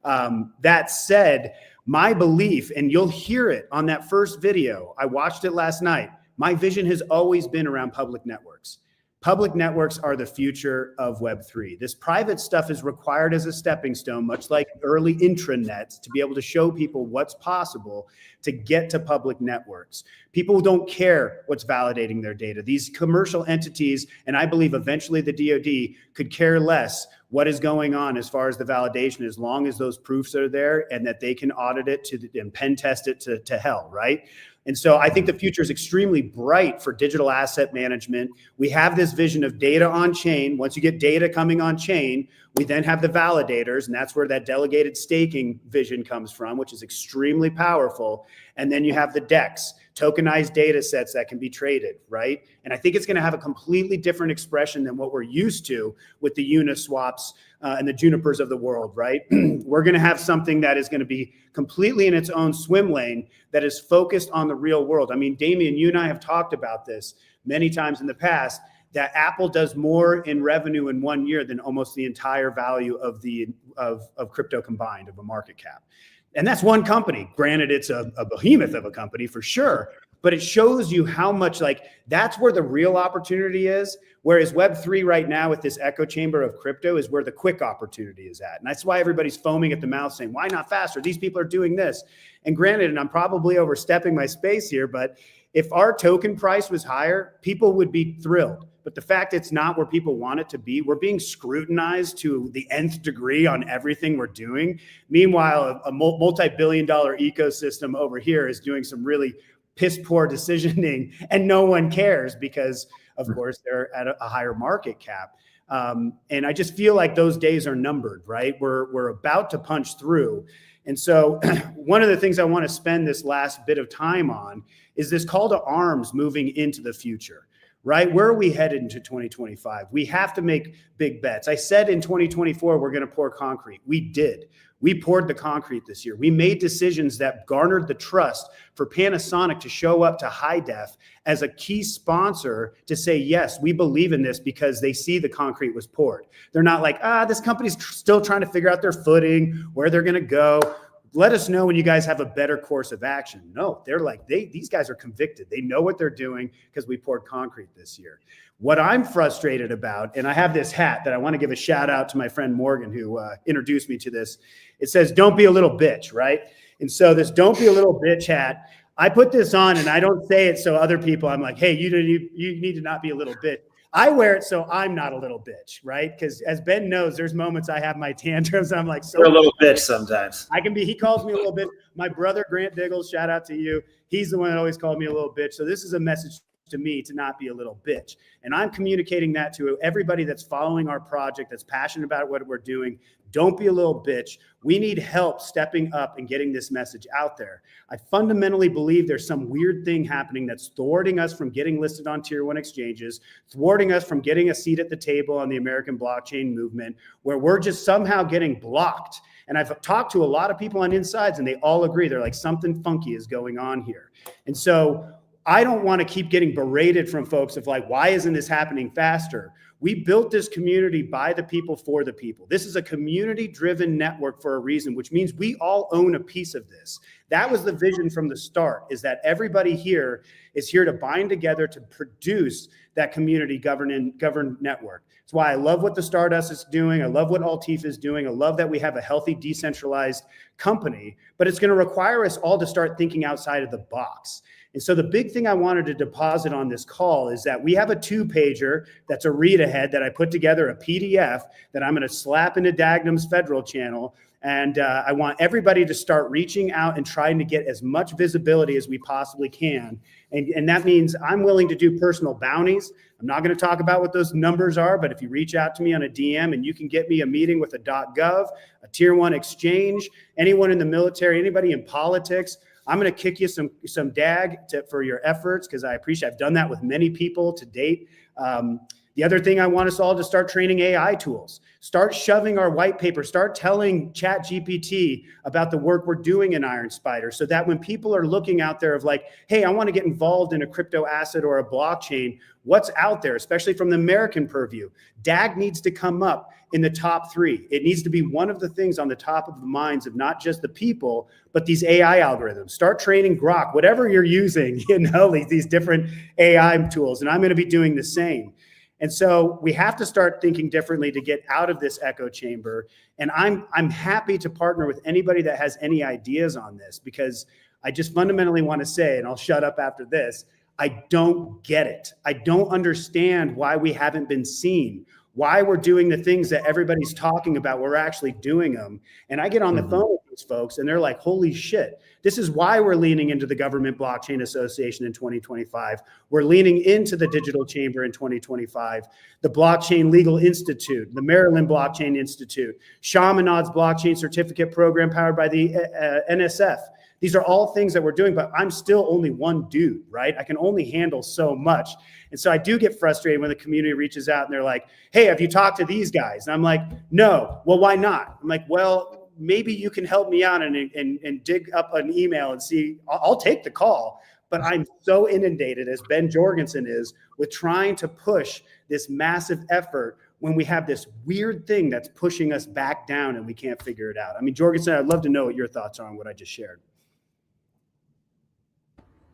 That said, my belief, and you'll hear it on that first video, I watched it last night, my vision has always been around public networks. Public networks are the future of Web3. This private stuff is required as a stepping stone, much like early intranets, to be able to show people what's possible to get to public networks. People don't care what's validating their data. These commercial entities, and I believe eventually the DoD, could care less what is going on as far as the validation, as long as those proofs are there and that they can audit it and pen test it to hell, right? And so I think the future is extremely bright for digital asset management. We have this vision of data on chain. Once you get data coming on chain, we then have the validators, and that's where that delegated staking vision comes from, which is extremely powerful. And then you have the DEX, tokenized data sets that can be traded, right? And I think it's going to have a completely different expression than what we're used to with the Uniswaps and the Junipers of the world, right? We're going to have something that is going to be completely in its own swim lane that is focused on the real world. I mean, Damien, you and I have talked about this many times in the past, that Apple does more in revenue in 1 year than almost the entire value of crypto combined, of a market cap. And that's one company. Granted, it's a behemoth of a company for sure, but it shows you how much, like, that's where the real opportunity is. Whereas Web3 right now with this echo chamber of crypto is where the quick opportunity is at. And that's why everybody's foaming at the mouth saying, why not faster? These people are doing this. And granted, and I'm probably overstepping my space here, but if our token price was higher, people would be thrilled. But the fact it's not where people want it to be, we're being scrutinized to the nth degree on everything we're doing. Meanwhile, a multi-billion-dollar ecosystem over here is doing some really piss poor decisioning, and no one cares because, of course, they're at a higher market cap. And I just feel like those days are numbered, right? We're about to punch through. And so one of the things I want to spend this last bit of time on is this call to arms moving into the future, right? Where are we headed into 2025? We have to make big bets. I said in 2024, we're going to pour concrete. We did. We poured the concrete this year. We made decisions that garnered the trust for Panasonic to show up to High Def as a key sponsor to say, yes, we believe in this, because they see the concrete was poured. They're not like, this company's still trying to figure out their footing, where they're going to go. Let us know when you guys have a better course of action. No, they're like, these guys are convicted. They know what they're doing because we poured concrete this year. What I'm frustrated about, and I have this hat that I want to give a shout out to my friend Morgan, who introduced me to this. It says, don't be a little bitch, right? And so this don't be a little bitch hat, I put this on and I don't say it so other people, I'm like, hey, you need to not be a little bitch. I wear it so I'm not a little bitch, right? Because as Ben knows, there's moments I have my tantrums. I'm like, you're a little bitch sometimes. I can be. He calls me a little bitch. My brother, Grant Diggles, shout out to you. He's the one that always called me a little bitch. So this is a message to me to not be a little bitch. And I'm communicating that to everybody that's following our project, that's passionate about what we're doing. Don't be a little bitch. We need help stepping up and getting this message out there. I fundamentally believe there's some weird thing happening that's thwarting us from getting listed on tier 1 exchanges, thwarting us from getting a seat at the table on the American blockchain movement, where we're just somehow getting blocked. And I've talked to a lot of people on insides and they all agree. They're like, something funky is going on here. And so I don't want to keep getting berated from folks of like, why isn't this happening faster? We built this community by the people for the people. This is a community-driven network for a reason, which means we all own a piece of this. That was the vision from the start, is that everybody here is here to bind together to produce that community governed network. That's why I love what the Stardust is doing. I love what 𝗚𝘵𝗻 is doing. I love that we have a healthy, decentralized company, but it's going to require us all to start thinking outside of the box. And so the big thing I wanted to deposit on this call is that we have a 2-pager that's a read ahead that I put together, a PDF that I'm going to slap into DAGNM's federal channel. And I want everybody to start reaching out and trying to get as much visibility as we possibly can. And that means I'm willing to do personal bounties. I'm not going to talk about what those numbers are, but if you reach out to me on a DM and you can get me a meeting with a .gov, a tier 1 exchange, anyone in the military, anybody in politics, I'm going to kick you some DAG for your efforts, because I appreciate, I've done that with many people to date. The other thing I want us all to start training AI tools, start shoving our white paper, start telling ChatGPT about the work we're doing in Iron Spider, so that when people are looking out there of like, hey, I want to get involved in a crypto asset or a blockchain, what's out there, especially from the American purview? DAG needs to come up in the top 3. It needs to be one of the things on the top of the minds of not just the people, but these AI algorithms. Start training Grok, whatever you're using, these different AI tools. And I'm going to be doing the same. And so we have to start thinking differently to get out of this echo chamber. And I'm happy to partner with anybody that has any ideas on this, because I just fundamentally want to say, and I'll shut up after this, I don't get it. I don't understand why we haven't been seen, why we're doing the things that everybody's talking about. We're actually doing them. And I get on the phone with these folks and they're like, holy shit, this is why we're leaning into the Government Blockchain Association in 2025. We're leaning into the Digital Chamber in 2025, the Blockchain Legal Institute, the Maryland Blockchain Institute, Chaminad's Blockchain Certificate Program powered by the NSF. These are all things that we're doing, but I'm still only one dude, right? I can only handle so much. And so I do get frustrated when the community reaches out and they're like, hey, have you talked to these guys? And I'm like, no. Well, why not? I'm like, well, maybe you can help me out and dig up an email and see. I'll take the call, but I'm so inundated, as Ben Jorgensen is, with trying to push this massive effort when we have this weird thing that's pushing us back down and we can't figure it out. I mean, Jorgensen, I'd love to know what your thoughts are on what I just shared.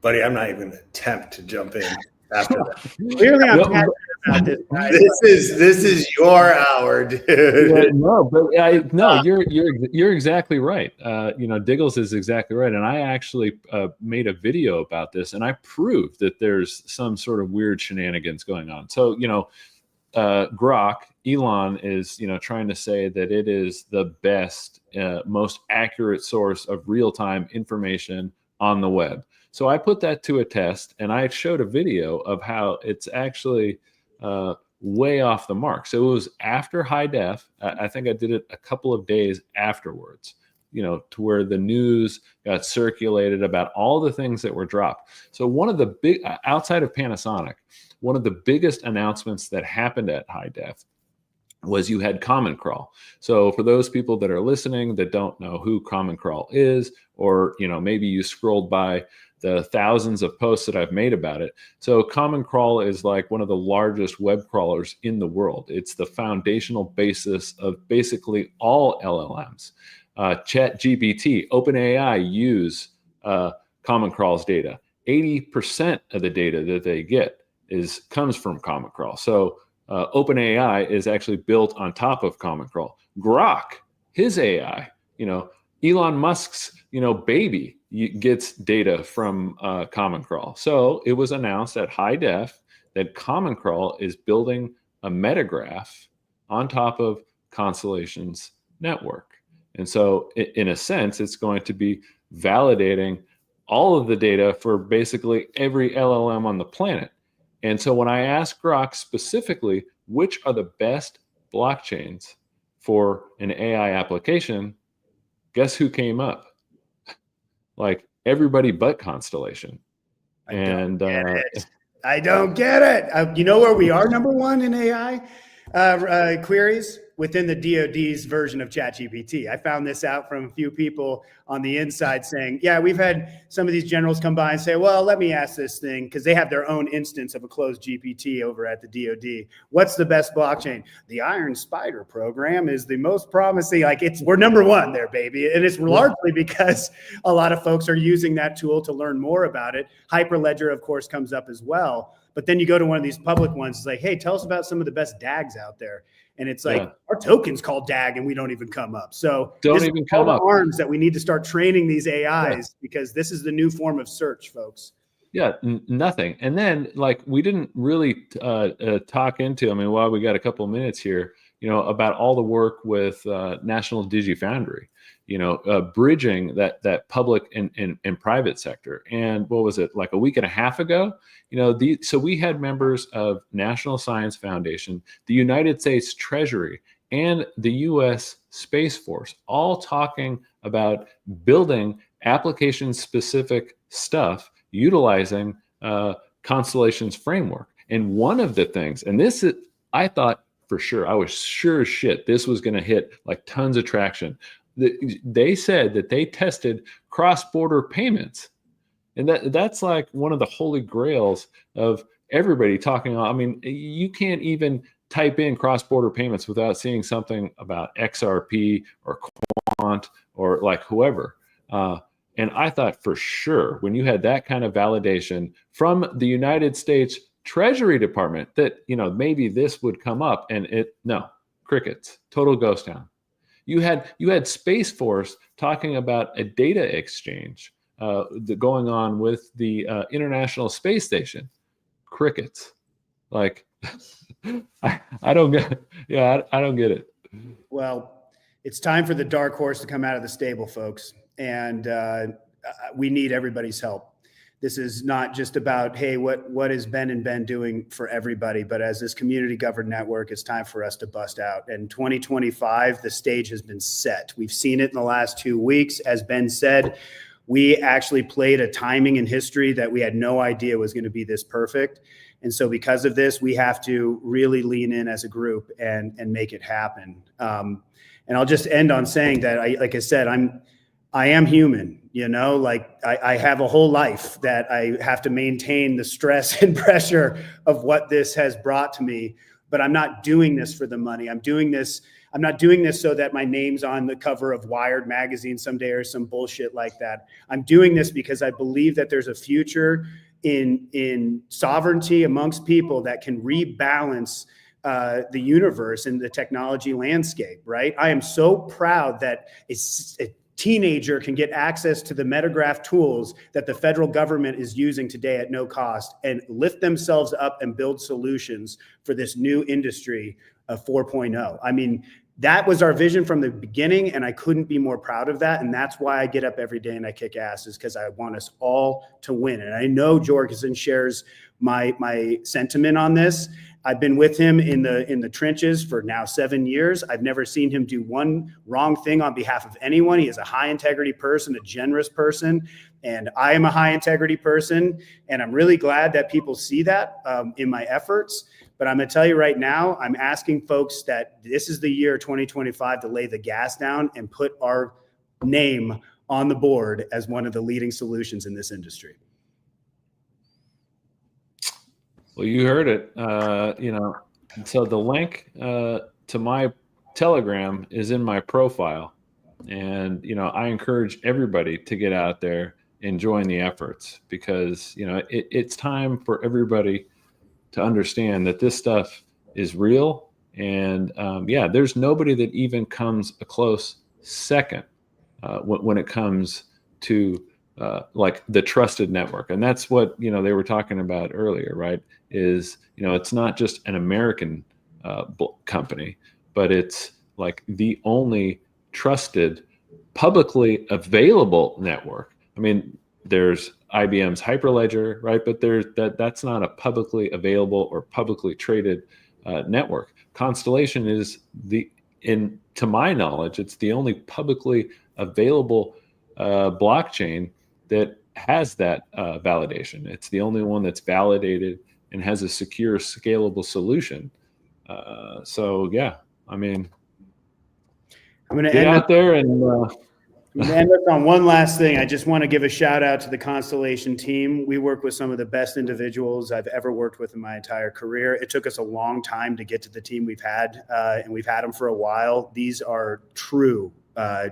Buddy, I'm not even going to attempt to jump in after that. Clearly, I'm passionate about this. This is your hour, dude. Yeah, no, you're exactly right. Diggles is exactly right, and I actually made a video about this, and I proved that there's some sort of weird shenanigans going on. So, Grok, Elon is, trying to say that it is the best, most accurate source of real-time information on the web. So I put that to a test, and I showed a video of how it's actually way off the mark. So it was after high def. I think I did it a couple of days afterwards, to where the news got circulated about all the things that were dropped. So one of the big, outside of Panasonic, one of the biggest announcements that happened at high def was you had Common Crawl. So for those people that are listening that don't know who Common Crawl is, or maybe you scrolled by the thousands of posts that I've made about it. So Common Crawl is like one of the largest web crawlers in the world. It's the foundational basis of basically all LLMs. ChatGPT, OpenAI use Common Crawl's data. 80% of the data that they get comes from Common Crawl. So OpenAI is actually built on top of Common Crawl. Grok, his AI, Elon Musk's, baby gets data from Common Crawl. So it was announced at high def that Common Crawl is building a metagraph on top of Constellation's network. And so in a sense, it's going to be validating all of the data for basically every LLM on the planet. And so when I asked Grok specifically, which are the best blockchains for an AI application, guess who came up? Like everybody but Constellation. I don't get it. You know where we are number one in AI queries? within the DoD's version of ChatGPT. I found this out from a few people on the inside saying, yeah, we've had some of these generals come by and say, well, let me ask this thing, because they have their own instance of a closed GPT over at the DoD. What's the best blockchain? The Iron Spider program is the most promising. Like, we're number one there, baby. And it's largely because a lot of folks are using that tool to learn more about it. Hyperledger, of course, comes up as well. But then you go to one of these public ones, it's like, hey, tell us about some of the best DAGs out there. And it's like, our token's called DAG and we don't even come up. So don't even come up. Arms that we need to start training these AIs because this is the new form of search, folks. Yeah, nothing. And then, like, we didn't really talk into, I mean, while we got a couple of minutes here, you know, about all the work with National DigiFoundry, you know, bridging that public and private sector. And what was it, like a week and a half ago? You know, so we had members of National Science Foundation, the United States Treasury, and the U.S. Space Force all talking about building application-specific stuff utilizing Constellation's framework. And one of the things, and this is, I thought for sure, I was sure as shit this was going to hit like tons of traction. They said that they tested cross-border payments. And that's like one of the holy grails of everybody talking. I mean, you can't even type in cross-border payments without seeing something about XRP or Quant or like whoever. And I thought for sure when you had that kind of validation from the United States Treasury Department that, you know, maybe this would come up, and no, crickets, total ghost town. You had Space Force talking about a data exchange going on with the International Space Station. Crickets. Like, I don't get it. Yeah, I don't get it. Well, it's time for the dark horse to come out of the stable, folks. And we need everybody's help. This is not just about, hey, what is Ben and Ben doing for everybody? But as this community governed network, it's time for us to bust out. And 2025, the stage has been set. We've seen it in the last 2 weeks. As Ben said, we actually played a timing in history that we had no idea was going to be this perfect. And so because of this, we have to really lean in as a group and make it happen. And I'll just end on saying that, like I said, I am human, you know, like I have a whole life that I have to maintain the stress and pressure of what this has brought to me, but I'm not doing this for the money. I'm not doing this so that my name's on the cover of Wired magazine someday or some bullshit like that. I'm doing this because I believe that there's a future in sovereignty amongst people that can rebalance the universe and the technology landscape, right? I am so proud that a teenager can get access to the Metagraph tools that the federal government is using today at no cost and lift themselves up and build solutions for this new industry of 4.0. I mean, that was our vision from the beginning, and I couldn't be more proud of that. And that's why I get up every day and I kick ass, is because I want us all to win. And I know Jorgensen shares my sentiment on this. I've been with him in the trenches for now 7 years. I've never seen him do one wrong thing on behalf of anyone. He is a high integrity person, a generous person, and I am a high integrity person. And I'm really glad that people see that in my efforts. But I'm going to tell you right now, I'm asking folks that this is the year 2025 to lay the gas down and put our name on the board as one of the leading solutions in this industry. Well, you heard it. You know, so the link to my Telegram is in my profile, and you know, I encourage everybody to get out there and join the efforts, because you know it's time for everybody to understand that this stuff is real, and yeah, there's nobody that even comes a close second when it comes to like the trusted network. And that's what, you know, they were talking about earlier, right? Is, you know, it's not just an American company, but it's like the only trusted publicly available network. I mean, there's IBM's Hyperledger, right? But that's not a publicly available or publicly traded network. Constellation is to my knowledge, it's the only publicly available blockchain that has that validation. It's the only one that's validated and has a secure, scalable solution. So yeah, I mean, I'm going to Get end out there and I'm going to end up on one last thing. I just want to give a shout out to the Constellation team. We work with some of the best individuals I've ever worked with in my entire career. It took us a long time to get to the team we've had, and we've had them for a while. These are true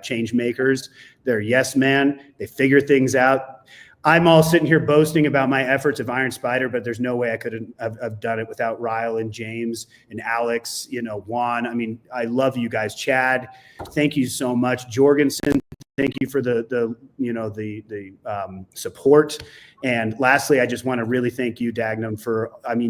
change makers. They're yes man. They figure things out. I'm all sitting here boasting about my efforts of Iron Spider, but there's no way I could have done it without Ryle and James and Alex, Juan. I mean, I love you guys. Chad, thank you so much. Jorgensen, thank you for the support. And lastly, I just want to really thank you, Dagnum,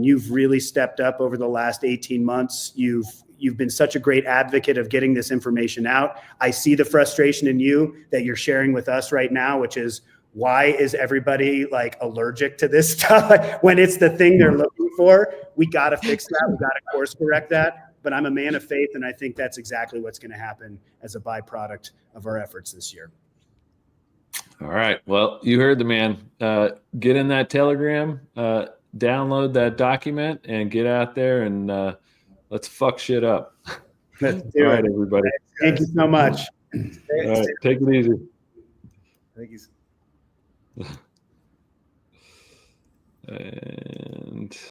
you've really stepped up over the last 18 months. You've been such a great advocate of getting this information out. I see the frustration in you that you're sharing with us right now, which is, why is everybody like allergic to this stuff when it's the thing they're looking for? We got to fix that. We got to course correct that. But I'm a man of faith, and I think that's exactly what's going to happen as a byproduct of our efforts this year. all right. Well, you heard the man. Get in that Telegram, download that document, and get out there and let's fuck shit up. Let's do all it. right, everybody. Thank you so much. All right, take it easy. Thank you. And